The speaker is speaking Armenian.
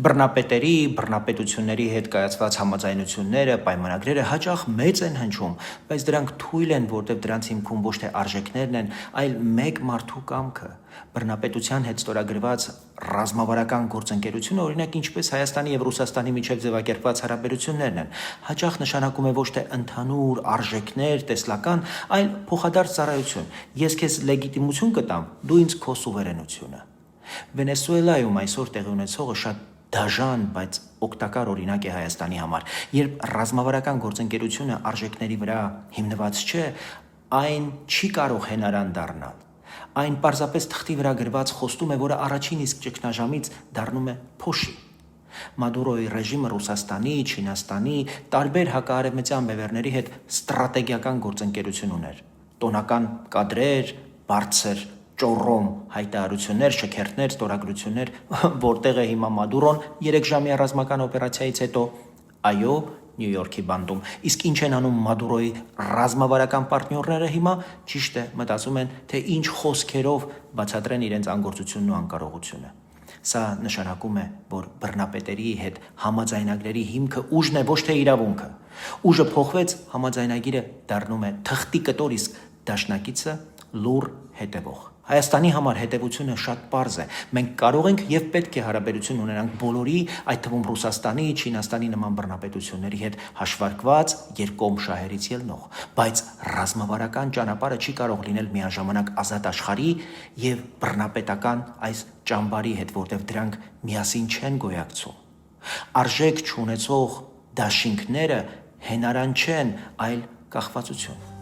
Բռնապետերի, բռնապետությունների հետ կայացված համաձայնությունները, պայմանագրերը հաճախ մեծ են հնչում, բայց դրանք թույլ են, որտեղ դրանց հիմքում ոչ թե արժեքներն են, այլ մեկ մարդու կամքը։ Բռնապետության հետ ստորագրված ռազմավարական գործընկերությունը, օրինակ, ինչպես Հայաստանի եւ Ռուսաստանի միջև ձևակերպված հարաբերություններն են, հաճախ նշանակում է ոչ թե ընդհանուր արժեքներ, տեսլական, այլ փոխադարձ ծառայություն։ Ես քեզ լեգիտիմություն կտամ, դու ինձ քո սուվերենությունը։ Վենեսուելայում այսօր տեղի ունեցողը շատ դաժան, բայց օգտակար օրինակ է Հայաստանի համար։ Երբ ռազմավարական գործընկերությունը արժեքների վրա հիմնված չէ, այն չի կարող հենարան դառնալ։ Այն պարզապես թղթի վրա գրված խոստում է, որը առաջին իսկ ճգնաժամից դառնում է փոշի։ Մադուրոյի ռեժիմը Ռուսաստանի, Չինաստանի, տարբեր հակաարևմտյան բևեռների հետ ստրատեգիական գործընկերություն ուներ։ Տոնական կադրեր, բարձր ճոռոմ հայտարարություններ, շքերթներ, ստորագրություններ, որտեղ է հիմա Մադուրոն 3 ժամյա ռազմական օպերացիայից հետո, այո, Նյու Յորքի բանտում։ Իսկ ինչ են անում Մադուրոյի ռազմավարական պարտներները հիմա, ճիշտ է, մտածում են, թե ինչ խոսքերով բացատրեն իրենց անգործությունն ու անկարողությունը։ Սա նշանակում է, որ բռնապետերի հետ համաձայնագրերի հիմքը ուժն է, ոչ թե իրավունքը։ Ուժը փոխվեց, համաձայնագիրը դառնում է թղթի կտոր, իսկ դաշնակիցը լուռ հետևող։ Հայաստանի համար հետևությունը շատ պարզ է։ Մենք կարող ենք եւ պետք է հարաբերություն ունենանք բոլորի, այդ թվում Ռուսաստանի, Չինաստանի նման բռնապետությունների հետ հաշվարկված երկկողմ շահերից ելնող, բայց ռազմավարական ճանապարհը չի կարող լինել միաժամանակ ազատ աշխարհի եւ բռնապետական այս ճամբարի հետ, որտեղ դրանք միասին չեն գոյակցում։ Արժեք չունեցող դաշինքները հենարան չեն, այլ կախվածություն։